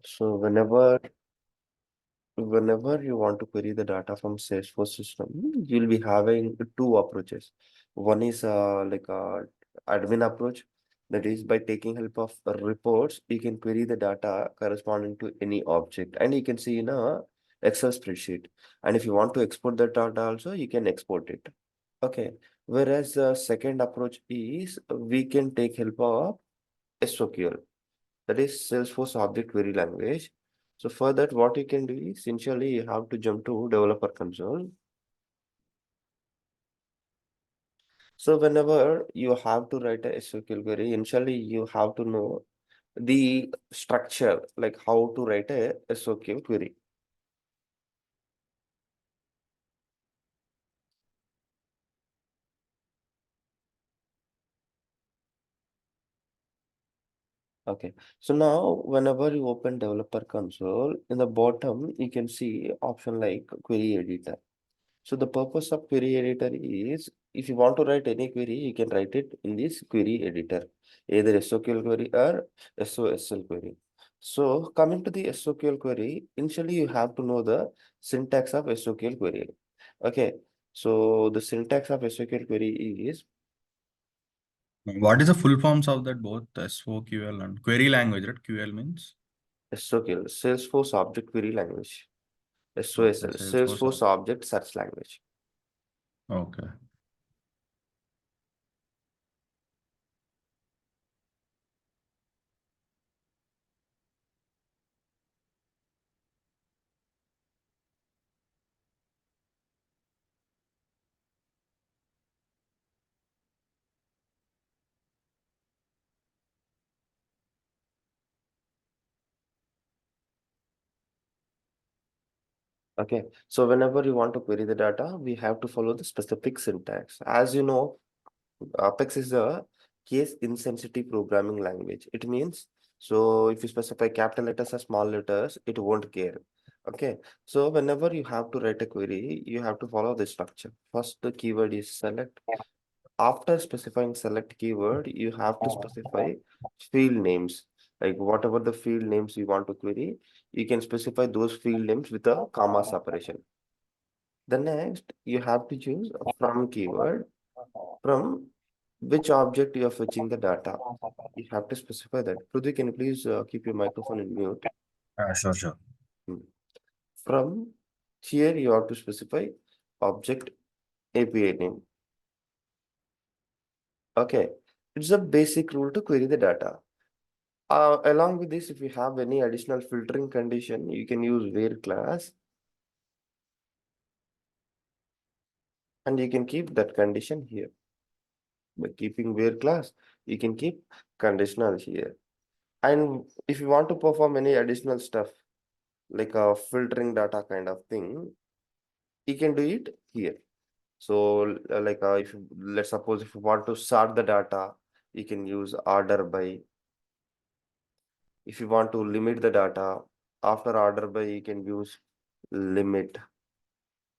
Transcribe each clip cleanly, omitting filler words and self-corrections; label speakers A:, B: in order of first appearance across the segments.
A: So whenever you want to query the data from Salesforce system, you'll be having two approaches. One is like a admin approach. That is by taking help of reports, you can query the data corresponding to any object, and you can see in a Excel spreadsheet. And if you want to export that data also, you can export it. Okay. Whereas the second approach is we can take help of SOQL, that is Salesforce Object Query Language. So for that, what you can do is essentially you have to jump to developer console. So whenever you have to write a SQL query, initially you have to know the structure, like how to write a SQL query. Okay. So now whenever you open developer console, in the bottom, you can see option like query editor. So the purpose of query editor is if you want to write any query, you can write it in this query editor, either SOQL query or SOSL query. So coming to the SOQL query, initially you have to know the syntax of SOQL query. Okay. So the syntax of SOQL query is
B: What is the full forms of that both SOQL and query language, right? QL means.
A: SOQL, Salesforce Object Query Language,
B: Okay,
A: SOSL,
B: Salesforce.
A: Salesforce Object Search Language.
B: Okay.
A: Okay. So whenever you want to query the data, we have to follow the specific syntax. As you know, Apex is a case insensitive programming language. It means, so if you specify capital letters or small letters, it won't care. Okay. So whenever you have to write a query, you have to follow this structure. First, the keyword is select. After specifying select keyword, you have to specify field names. Like whatever the field names you want to query, you can specify those field names with a comma separation. The next, you have to choose a from keyword. From which object you are fetching the data? You have to specify that. Prudhi, can you please keep your microphone in mute?
B: Sure, sure.
A: Hmm. From here, you have to specify object API name. Okay, it's a basic rule to query the data. Along with this, if you have any additional filtering condition, you can use where class and you can keep that condition here. By keeping where class, you can keep conditional here. And if you want to perform any additional stuff, like a filtering data kind of thing, you can do it here. So if let's suppose if you want to sort the data, you can use order by. If you want to limit the data, after order by, you can use limit.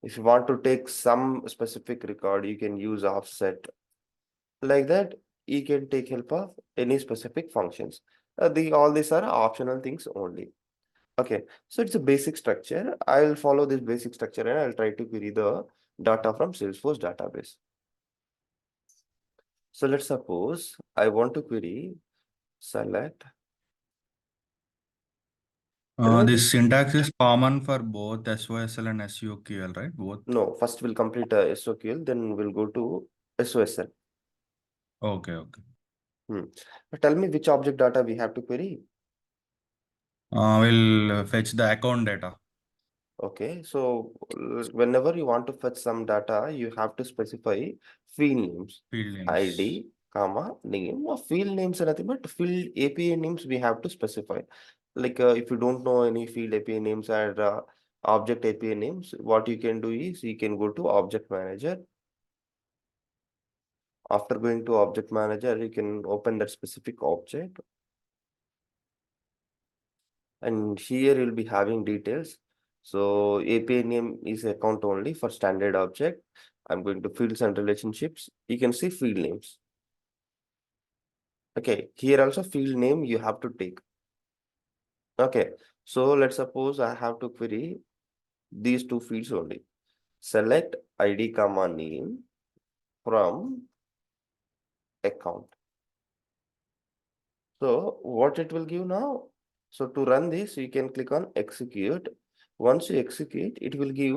A: If you want to take some specific record, you can use offset. Like that, you can take help of any specific functions. The all these are optional things only. Okay, so it's a basic structure. I'll follow this basic structure and I'll try to query the data from Salesforce database. So let's suppose I want to query select.
B: This syntax is common for both SOSL and SOQL, right? Both.
A: No, first we'll complete SOQL, then we'll go to SOSL.
B: Okay, okay.
A: Hmm. Tell me which object data we have to query.
B: We'll fetch the account data,
A: Okay, so whenever you want to fetch some data, you have to specify field names,
B: field names.
A: ID, comma, name. Or field names are nothing but field API names we have to specify. Like if you don't know any field API names or object API names, what you can do is you can go to Object Manager. After going to Object Manager, you can open that specific object. And here you'll be having details. So API name is account only for standard object. I'm going to fields and relationships. You can see field names. Okay, here also field name you have to take. Okay, so let's suppose I have to query these two fields only. Select ID comma name from account. So what it will give now? So to run this, you can click on execute. Once you execute, it will give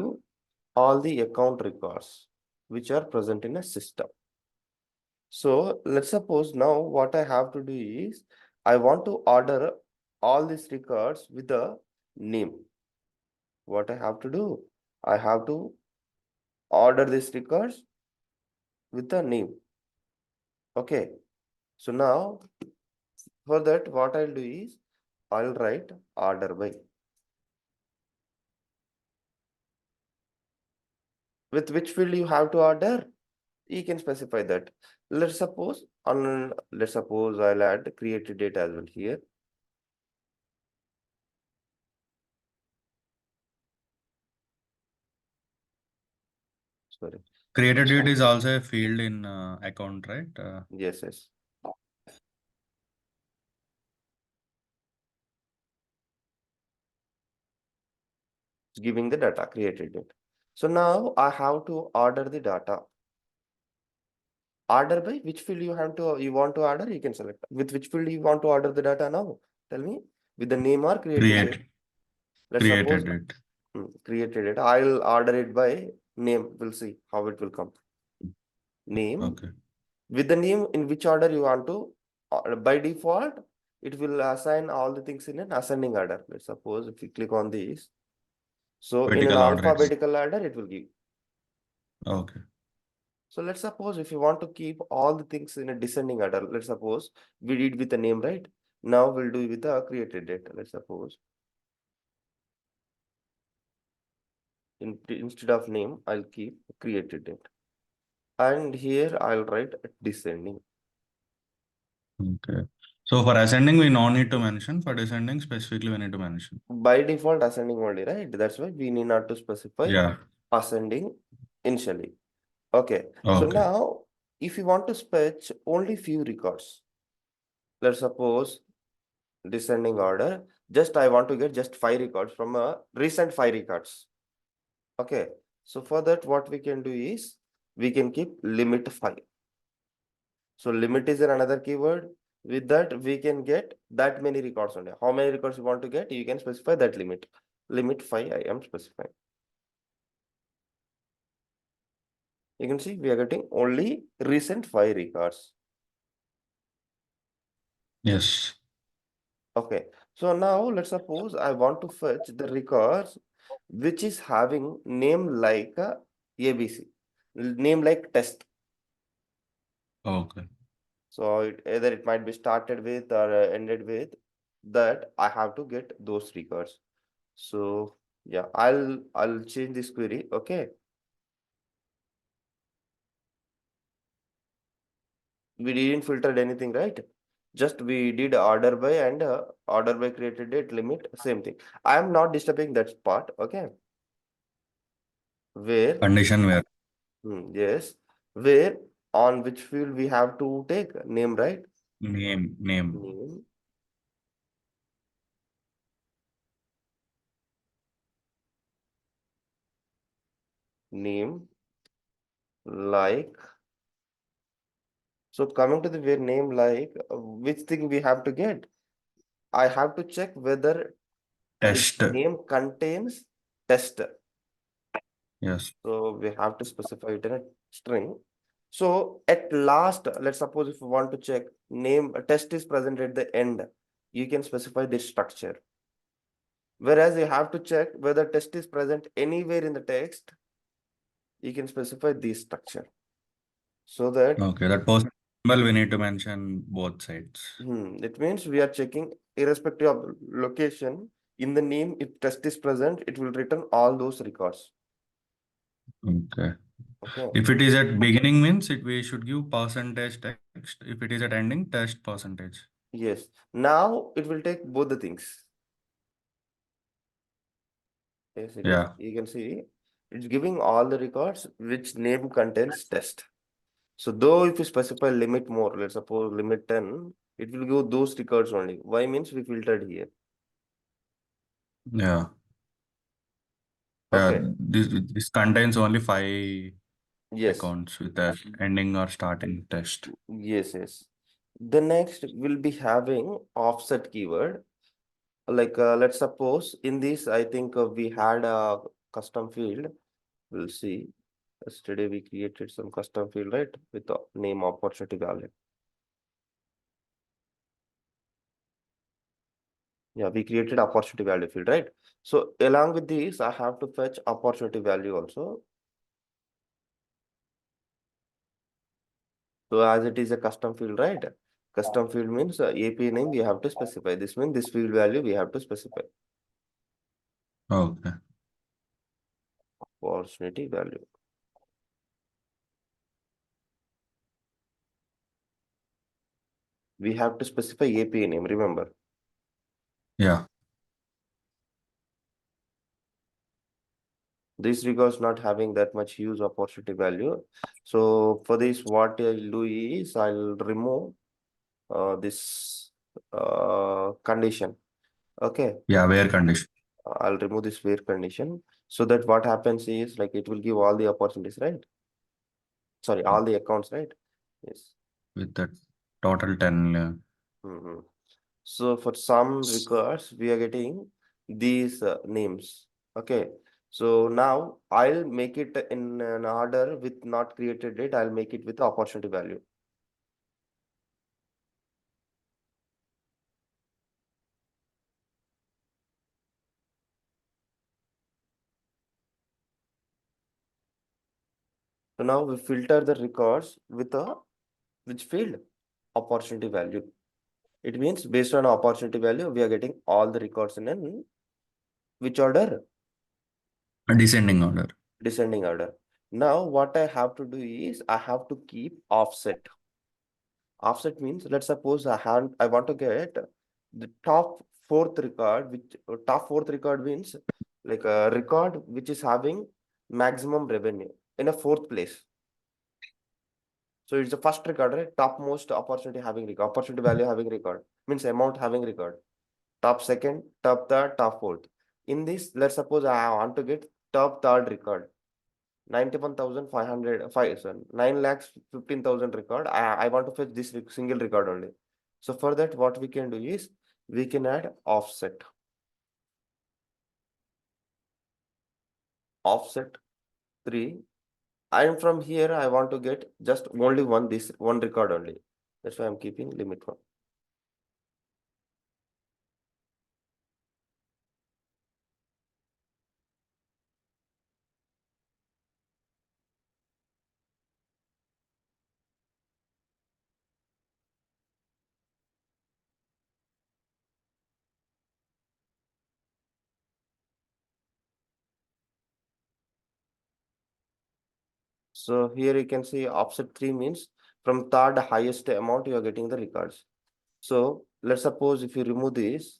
A: all the account records which are present in a system. So let's suppose now what I have to do is I want to order all these records with the name. What I have to do? I have to order these records with the name. Okay. So now for that, what I'll do is I'll write order by. With which field you have to order? You can specify that. Let's suppose I'll add created date as well here. Sorry.
B: Created date is also a field in account, right?
A: Yes, yes. It's giving the data created date. So now I have to order the data. Order by which field you want to order, you can select. With which field you want to order the data now? Tell me. With the name or created date?
B: Create
A: Let's suppose
B: created it.
A: created it. I'll order it by name. We'll see how it will come. Name.
B: Okay.
A: With the name in which order you want to, by default, it will assign all the things in an ascending order. Let's suppose if you click on this. So in an
B: Vertical order it's
A: alphabetical order, it will give.
B: okay.
A: So let's suppose if you want to keep all the things in a descending order, let's suppose we did with the name, right? Now we'll do with the created date. Let's suppose instead of name, I'll keep created date. And here I'll write descending.
B: Okay. So for ascending, we no need to mention. For descending, specifically, we need to mention.
A: By default, ascending only, right? That's why we need not to specify
B: Yeah.
A: ascending initially. Okay. So
B: Okay.
A: now, if you want to fetch only few records, let's suppose descending order, just I want to get just 5 records from a recent 5 records. Okay. So for that, what we can do is we can keep limit 5. So limit is another keyword. With that, we can get that many records only. How many records you want to get? You can specify that limit. Limit 5 I am specifying. You can see we are getting only recent 5 records.
B: Yes.
A: Okay. So now let's suppose I want to fetch the records which is having name like ABC, name like test.
B: Okay.
A: So either it might be started with or ended with that. I have to get those records. So yeah, I'll change this query. Okay. We didn't filter anything, right? Just we did order by and order by created date limit, same thing. I am not disturbing that part. Okay. Where
B: Condition where
A: yes, where on which field we have to take name, right?
B: name.
A: Name, name like. So coming to the where name like, which thing we have to get? I have to check whether the
B: Test.
A: name contains test.
B: Yes.
A: So we have to specify it in a string. So at last, let's suppose if you want to check name test is present at the end, you can specify this structure. Whereas you have to check whether test is present anywhere in the text, you can specify this structure. So that
B: Okay. That person symbol we need to mention both sides.
A: it means we are checking irrespective of location in the name, if test is present, it will return all those records.
B: Okay.
A: Okay.
B: If it is at beginning means it we should give percentage text. If it is at ending, test percentage.
A: Yes. Now it will take both the things. Yes,
B: Yeah.
A: you can see it's giving all the records which name contains test. So though if you specify limit more, let's suppose limit 10, it will give those records only. Why means we filtered here.
B: Yeah.
A: Okay.
B: This contains only five
A: Yes.
B: accounts with a ending or starting test.
A: Yes, yes. The next will be having offset keyword. Like let's suppose in this, I think we had a custom field. We'll see. Yesterday we created some custom field, right? With the name opportunity value. Yeah, we created opportunity value field, right? So along with this, I have to fetch opportunity value also. So as it is a custom field, right? Custom field means API name we have to specify. This means this field value we have to specify.
B: Okay.
A: Opportunity value. We have to specify API name, remember.
B: Yeah.
A: This regards not having that much use opportunity value. So for this, what I'll do is I'll remove this condition. Okay,
B: Yeah. Where condition
A: I'll remove this where condition so that what happens is like it will give all the opportunities, right? Sorry, all the accounts, right? Yes.
B: with the total 10.
A: Mhm. So for some records, we are getting these names. Okay. So now I'll make it in an order with not created date. I'll make it with opportunity value. So now we filter the records with a which field? Opportunity value. It means based on opportunity value, we are getting all the records in an which order?
B: Descending order.
A: Descending order. Now what I have to do is I have to keep offset. Offset means let's suppose I want to get the top fourth record, which top fourth record means like a record which is having maximum revenue in a fourth place. So it's the first record, right? Topmost opportunity having record, opportunity value having record means amount having record. Top second, top third, top fourth. In this, let's suppose I want to get top third record. 91,500, 9 lakhs 15,000 record. I want to fetch this single record only. So for that, what we can do is we can add offset. Offset 3. And from here, I want to get just only this one record only. That's why I'm keeping limit 1. So here you can see offset 3 means from third highest amount you are getting the records. So let's suppose if you remove this,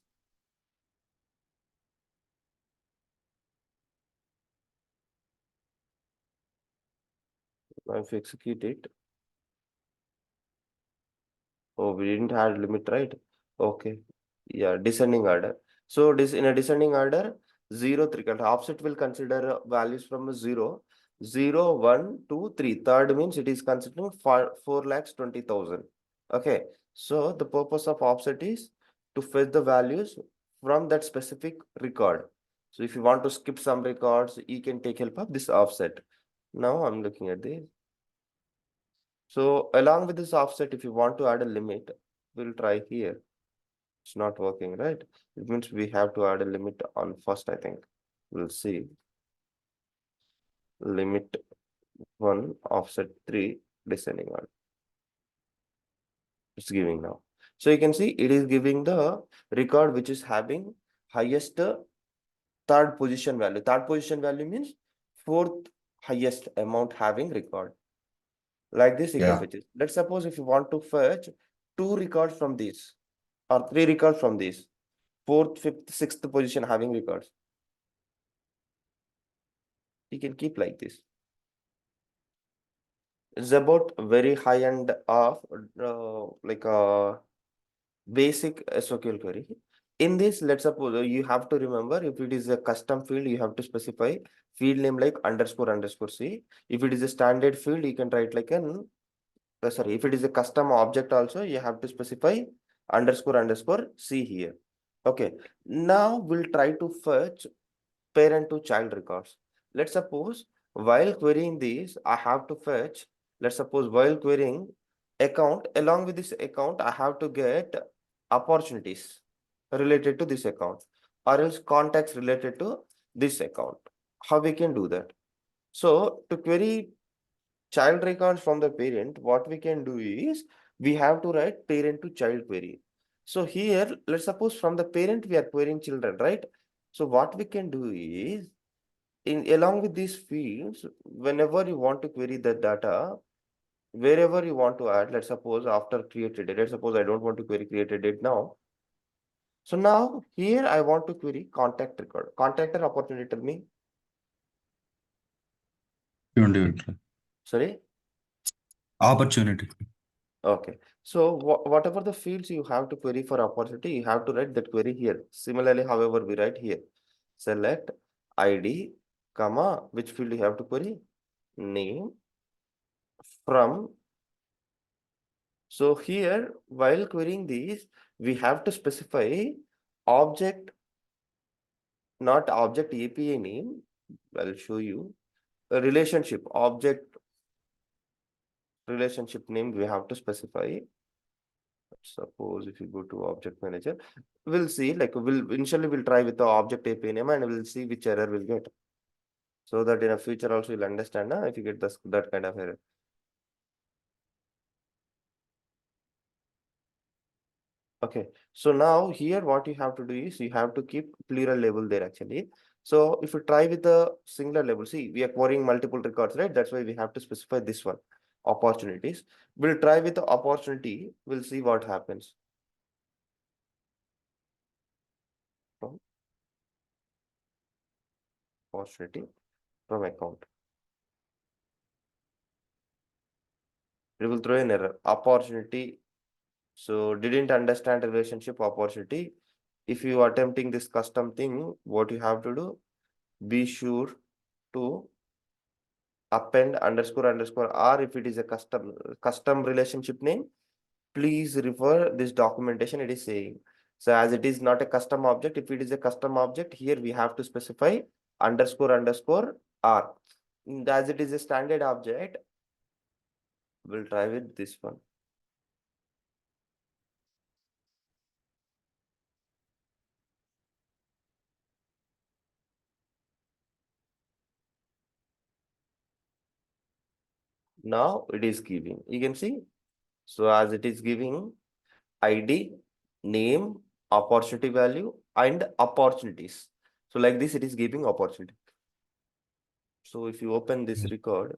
A: if you execute it, oh, we didn't have limit, right? Okay. Yeah, descending order. So this in a descending order, 0, 3. Offset will consider values from 0, 0, 1, 2, 3. Third means it is considering 4 lakhs 20,000. Okay. So the purpose of offset is to fetch the values from that specific record. So if you want to skip some records, you can take help of this offset. Now I'm looking at this. So along with this offset, if you want to add a limit, we'll try here. It's not working, right? It means we have to add a limit on first, I think. We'll see. Limit 1, offset 3, descending on. It's giving now. So you can see it is giving the record which is having highest third position value. Third position value means fourth highest amount having record. Like this, you can
B: Yeah.
A: fetch it. Let's suppose if you want to fetch 2 records from this or 3 records from this, fourth, fifth, sixth position having records. You can keep like this. It's about very high end of like a basic SOQL query. In this, let's suppose you have to remember, if it is a custom field, you have to specify field name like underscore underscore c. If it is a standard field, you can write like an sorry, if it is a custom object also, you have to specify underscore underscore c here. Okay, now we'll try to fetch parent to child records. Let's suppose while querying these, I have to fetch, let's suppose while querying account, along with this account, I have to get opportunities related to this account, or else contacts related to this account. How we can do that? So to query child records from the parent, what we can do is we have to write parent to child query. So here, let's suppose from the parent we are querying children, right? So what we can do is, in along with these fields, whenever you want to query the data, wherever you want to add, let's suppose after created date, let's suppose I don't want to query created date now. So now here I want to query contact record. Contactor opportunity, tell me.
B: Opportunity.
A: Sorry.
B: Opportunity.
A: Okay. So whatever the fields you have to query for opportunity, you have to write that query here. Similarly, however, we write here, select ID, comma, which field you have to query? Name from. So here, while querying these, we have to specify object, not object API name. I'll show you a relationship, object relationship name we have to specify. Suppose if you go to object manager, we'll see, like we'll try with the object API name and we'll see which error we'll get. So that in a future also you'll understand if you get that kind of error. Okay, so now here what you have to do is you have to keep plural label there actually. So if you try with the singular label, see we are querying multiple records, right? That's why we have to specify this one, opportunities. We'll try with the opportunity, we'll see what happens. From opportunity from account. It will throw an error. Opportunity. So didn't understand relationship opportunity. If you are attempting this custom thing, what you have to do, be sure to append underscore underscore r if it is a custom relationship name. Please refer this documentation it is saying. So as it is not a custom object, if it is a custom object, here we have to specify underscore underscore r. And as it is a standard object, we'll try with this one. Now it is giving. You can see. So as it is giving ID, name, opportunity value, and opportunities. So like this, it is giving opportunity. So if you open this record,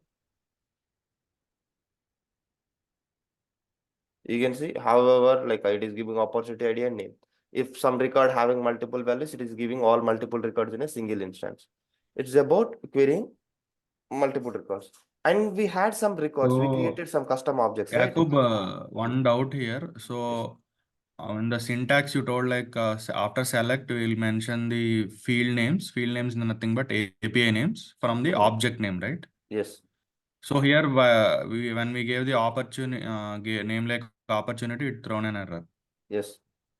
A: you can see, however, like it is giving opportunity ID and name. If some record having multiple values, it is giving all multiple records in a single instance. It's about querying multiple records. And we had some records, we
B: So,
A: created some custom objects, right?
B: Yakub, one doubt here.
A: Yes.
B: So, in the syntax you told like after select we will mention the field names. Field names are nothing but API names from the
A: Mhm.
B: object name, right?
A: Yes.
B: So here when we gave the opportunity name like opportunity, it thrown an error.
A: Yes.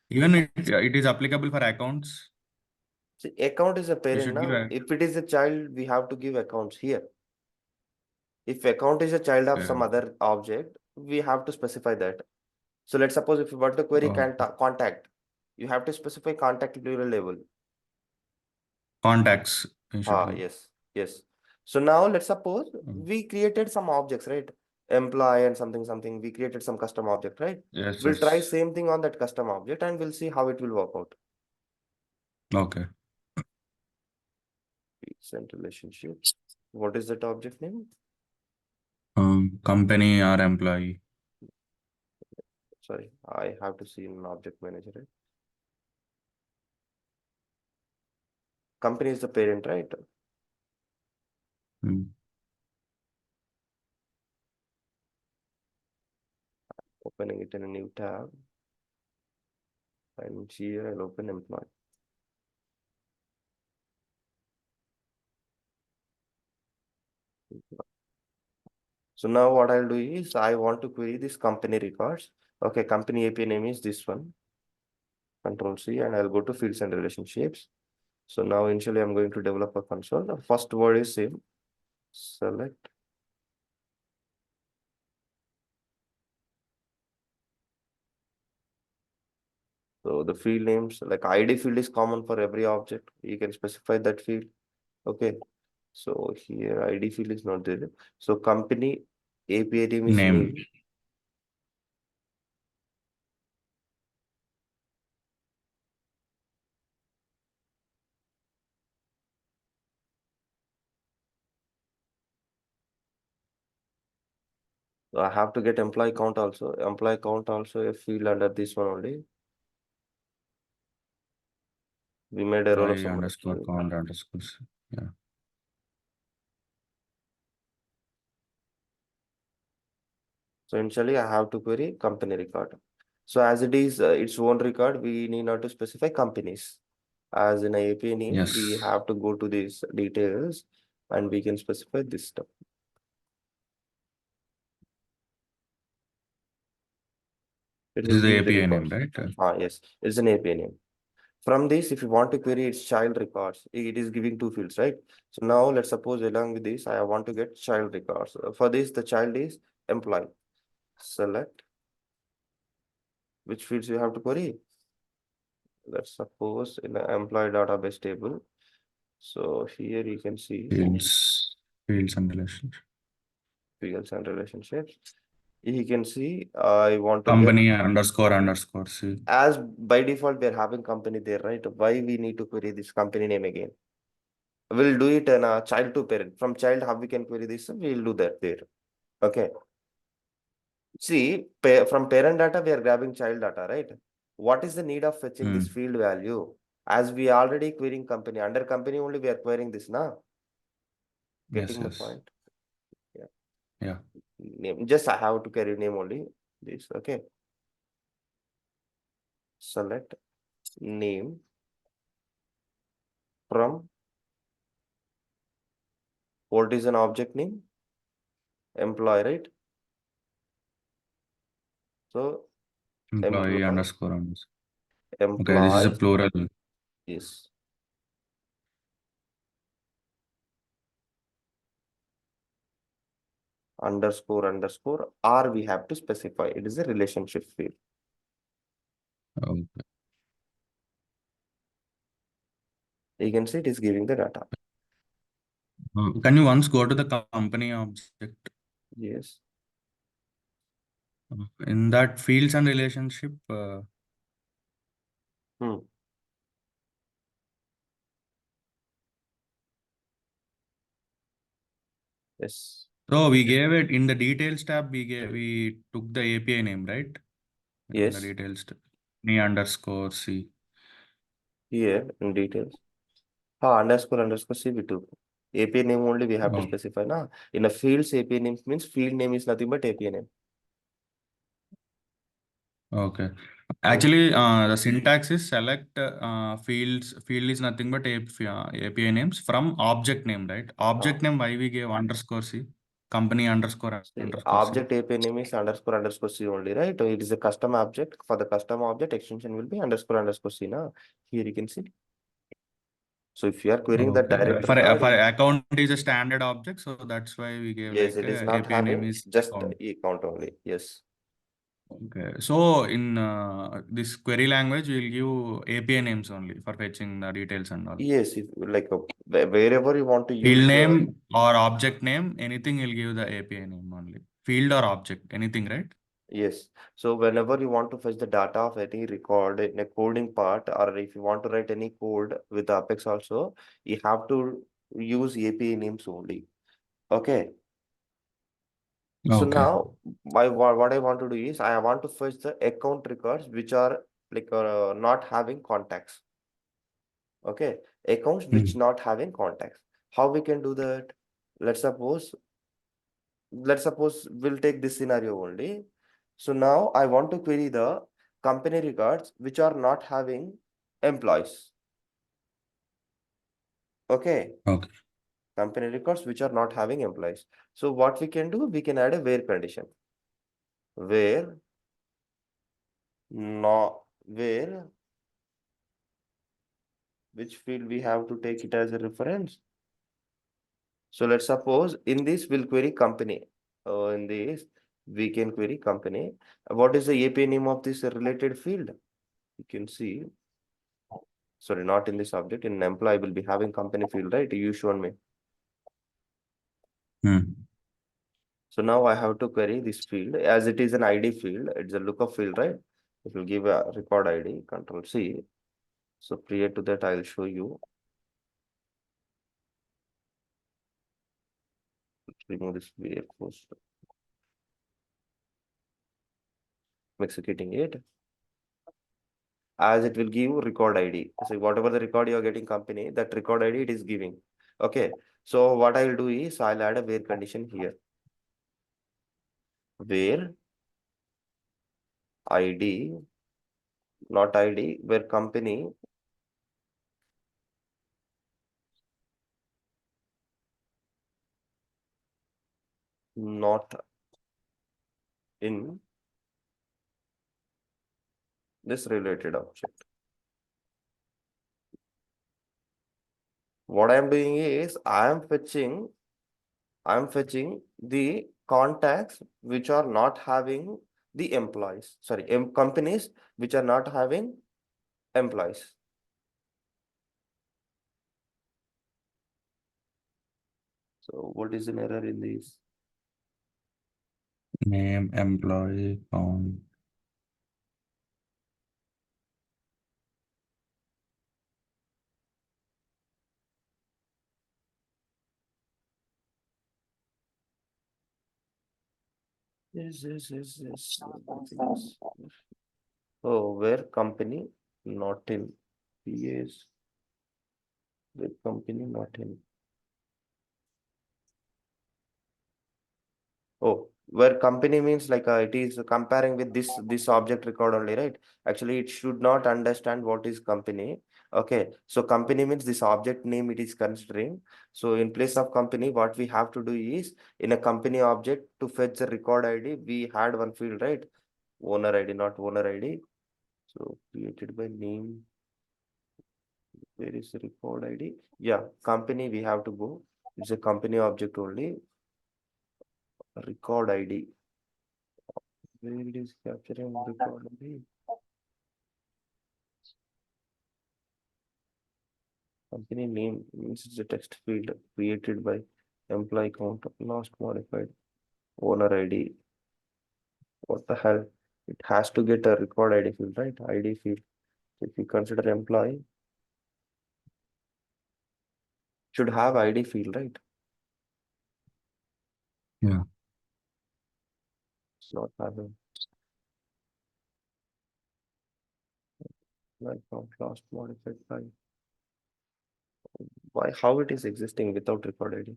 B: Even it is applicable for accounts.
A: See, account is a
B: We
A: parent
B: should give
A: now.
B: a
A: If it is a child, we have to give accounts here. If account is a child of some other object, we have to specify that. So let's suppose if you want to query contact, you have to specify contact plural label.
B: contacts. We should give.
A: Yes, yes. So now let's suppose
B: Mm.
A: we created some objects, right? Employee and something, something. We created some custom object, right?
B: Yes,
A: We'll try
B: yes.
A: same thing on that custom object and we'll see how it will work out.
B: Okay.
A: Recent relationship. What is that object name?
B: Company or employee.
A: Sorry, I have to see in an object manager, right? Company is the parent, right?
B: Mm.
A: Opening it in a new tab. And here I'll open employee. So now what I'll do is I want to query this company records. Okay, company API name is this one. Control C, and I'll go to fields and relationships. So now initially I'm going to develop a console. The first word is same. Select. So the field names, like ID field is common for every object. You can specify that field. Okay. So here ID field is not there. So company API name is
B: Name.
A: name. So I have to get employee count also. Employee count also a field under this one only. We made a roll of
B: Employee
A: summary.
B: underscore count underscore. Yeah.
A: So initially I have to query company record. So as it is its own record, we need not to specify companies. As in a API name, we
B: Yes.
A: have to go to these details and we can specify this stuff. It
B: This
A: will
B: is the
A: give the
B: API name,
A: records.
B: right?
A: Yes, it's an API name. From this, if you want to query its child records, it is giving two fields, right? So now let's suppose along with this, I want to get child records. For this, the child is employee. Select which fields you have to query. Let's suppose in the employee database table. So here you can see
B: Fields and relationship.
A: fields and relationships. You can see I want to get,
B: Company underscore underscore C.
A: as by default we're having company there, right? Why we need to query this company name again? We'll do it in a child to parent. From child, how we can query this? We'll do that there. Okay. See, from parent data, we are grabbing child data, right? What is the need of fetching this field value? As we already querying company, under company only we are querying this now.
B: Yes,
A: Getting the
B: yes.
A: point? Yeah.
B: Yeah.
A: Name. Just I have to query name only. This, okay. Select name from what is an object name? Employee, right? So
B: Employee
A: employee,
B: underscore underscore. Okay, this is a
A: employee
B: plural.
A: is underscore underscore, or we have to specify it is a relationship field.
B: Okay.
A: You can see it is giving the data.
B: Can you once go to the company object?
A: Yes.
B: In that fields and relationship,
A: Hmm. Yes.
B: so we gave it in the details tab. We took the API name, right? In the
A: Yes.
B: details tab. Company underscore C.
A: Here in details. Underscore underscore CB2. API name only we have to
B: Oh,
A: specify now. In a fields, API name means field name is nothing but API name.
B: okay.
A: Hmm.
B: Actually, the syntax is select fields. Field is nothing but API names from object name, right?
A: Uh,
B: Object name, why we gave underscore C? Company underscore
A: See,
B: underscore C.
A: object API name is underscore underscore C only, right? It is a custom object. For the custom object, extension will be underscore underscore C. Now, here you can see. So if you are querying the
B: Okay.
A: direct
B: For
A: record,
B: account is a standard object, so that's why we gave
A: yes,
B: like
A: it is not
B: API name
A: having
B: is
A: just
B: account.
A: e count only. Yes.
B: Okay. So in this query language, we'll give API names only for fetching the details and all.
A: Yes, if like wherever you want to
B: Field
A: use
B: name or object name, anything will give the API name only. Field or object, anything, right?
A: yes. So whenever you want to fetch the data of any record in a coding part, or if you want to write any code with Apex also, you have to use API names only. Okay. So
B: Okay.
A: now what I want to do is I want to fetch the account records which are like not having contacts. Okay. Accounts which
B: Hmm.
A: not having contacts. How we can do that? Let's suppose we'll take this scenario only. So now I want to query the company records which are not having employees. Okay,
B: Okay.
A: company records which are not having employees. So what we can do, we can add a where condition. Where no where which field we have to take it as a reference. So let's suppose in this we'll query company. In this we can query company. What is the API name of this related field? You can see. Sorry, not in this object. In employee will be having company field, right? You shown me. So now I have to query this field as it is an ID field. It's a lookup field, right? It will give a record ID. Control C. So prior to that, I'll show you. Remove this where post. I'm executing it. As it will give record ID. So whatever the record you are getting company, that record ID it is giving. Okay. So what I will do is I'll add a where condition here. Where ID, not ID, where company not in this related object. What I am doing is I am fetching the contacts which are not having the employees. Sorry, companies which are not having employees. So what is an error in this?
B: Name, employee, count.
A: Yes. Everything is. Oh, where company not in. Yes, where company not in. Oh, where company means like it is comparing with this object record only, right? Actually, it should not understand what is company. Okay, so company means this object name it is considering. So in place of company, what we have to do is in a company object to fetch the record ID, we had one field, right? Owner ID, not owner ID. So created by name. Where is the record ID? Yeah, company we have to go. It's a company object only. Record ID. Where it is capturing record ID? Company name means it's a text field created by employee count last modified owner ID. What the hell? It has to get a record ID field, right? ID field. If you consider employee, should have ID field, right?
B: Yeah.
A: It's not having employee count last modified by why how it is existing without record ID?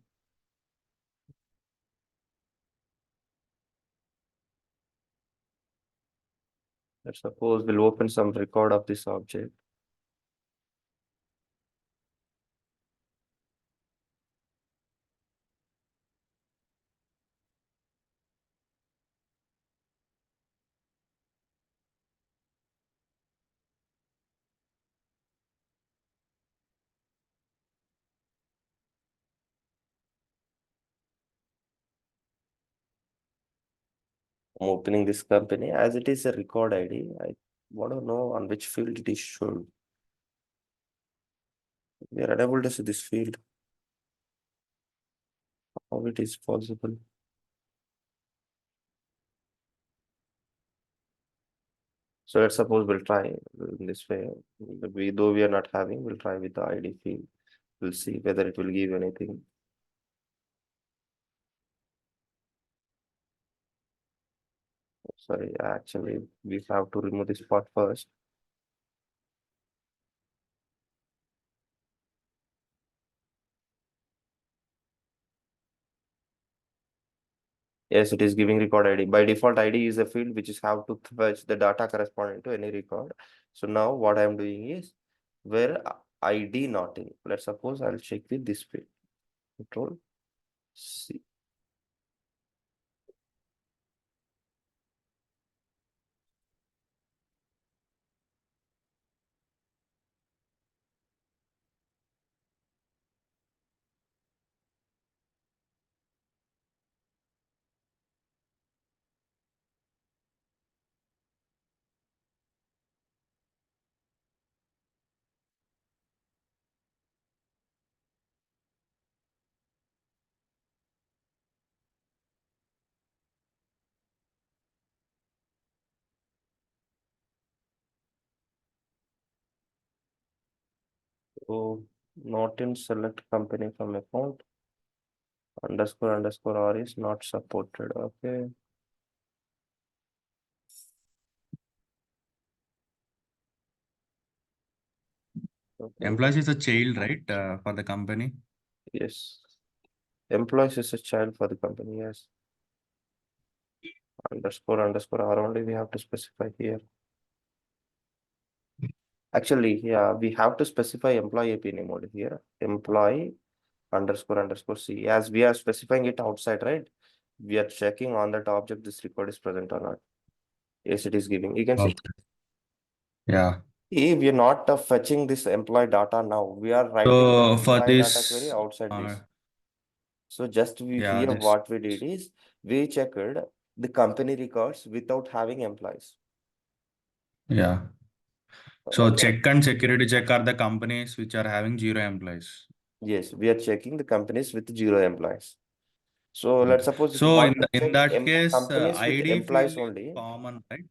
A: Let's suppose we'll open some record of this object. I'm opening this company as it is a record ID. I want to know on which field it is shown. We are unable to see this field. How it is possible? So let's suppose we'll try in this way. Though we are not having, we'll try with the ID field. We'll see whether it will give anything. Sorry, actually, we have to remove this part first. Yes, it is giving record ID. By default, ID is a field which is have to fetch the data corresponding to any record. So now what I am doing is where ID not in. Let's suppose I'll check with this field. Control C. So not in select company from account. Underscore underscore R is not supported. Okay. Okay.
B: Employees is a child, right? For the company.
A: Yes. Employees is a child for the company. Yes. Underscore underscore R only we have to specify here. Actually, yeah, we have to specify employee AP name over here. Employee underscore underscore C. As we are specifying it outside, right? We are checking on that object this record is present or not. Yes, it is giving. You can see.
B: Okay. Yeah.
A: If we are not fetching this employee data now, we are writing that
B: So for
A: employee data query
B: this,
A: outside
B: uh,
A: this. So just we
B: yeah,
A: here
B: this,
A: what we did is we checked the company records without having employees.
B: yeah. So
A: Okay.
B: check and security check are the companies which are having 0 employees.
A: Yes, we are checking the companies with 0 employees. So let's
B: Okay.
A: suppose if you
B: So
A: want to
B: in
A: check
B: that case,
A: companies with
B: ID
A: employees
B: field is
A: only,
B: common, right?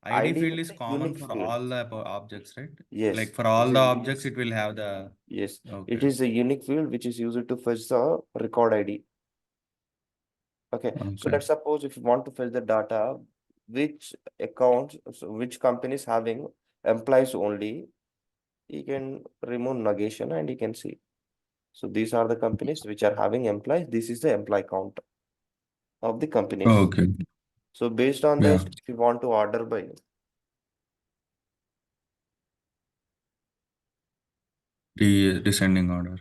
B: ID
A: ID
B: field
A: is
B: is
A: a
B: common
A: unique
B: for
A: field.
B: all the objects, right?
A: Yes,
B: Like for
A: it's
B: all
A: a
B: the
A: unique.
B: objects, it will have the.
A: Yes, it
B: Okay.
A: is a unique field which is used to fetch the record ID. Okay, so
B: Okay.
A: let's suppose if you want to fetch the data, which accounts, so which companies having employees only, you can remove negation and you can see. So these are the companies which are having employees. This is the employee count of the companies.
B: Okay.
A: So based on
B: Yeah.
A: this, if you want to order by
B: The descending order.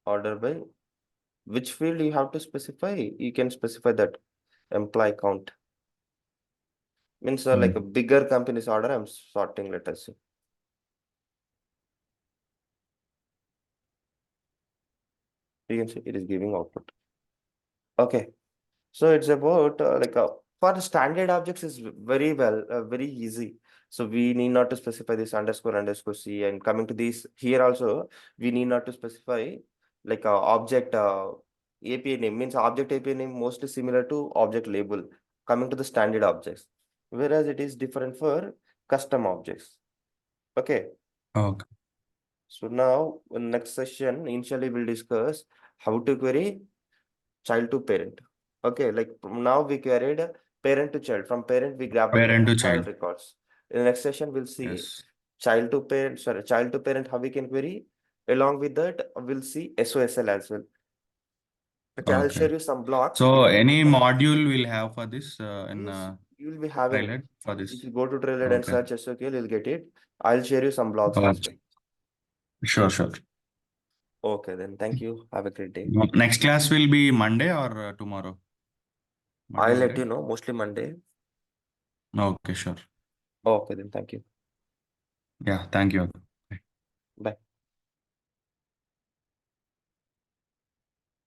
A: order by which field you have to specify, you can specify that employee count. Means like a
B: Mm.
A: bigger company's order, I'm sorting, let us see. You can see it is giving output. Okay. So it's about for the standard objects is very well, very easy. So we need not to specify this underscore underscore C, and coming to this here also, we need not to specify like a object API name. Means object API name mostly similar to object label coming to the standard objects, whereas it is different for custom objects. Okay.
B: Okay.
A: So now in next session, initially we'll discuss how to query child to parent. Okay, like now we queried parent to child. From parent, we grab the
B: Parent to
A: child
B: child.
A: records. In the next session, we'll see
B: Yes.
A: child to parent, sorry, child to parent, how we can query. Along with that, we'll see SOSL as well. Okay, I'll
B: Okay.
A: share you some blocks.
B: So any module we'll have for this in
A: Yes, you will be having.
B: Trailhead for
A: If
B: this.
A: you go to Trailhead and
B: Okay.
A: search SOQL, you'll get it. I'll share you some blogs as well.
B: Okay. Sure, sure.
A: Okay, then thank you. Have a great day.
B: Next class will be Monday or tomorrow?
A: I'll
B: Monday,
A: let
B: right?
A: you know, mostly Monday.
B: Okay, sure.
A: Okay, then thank you.
B: Yeah, thank you.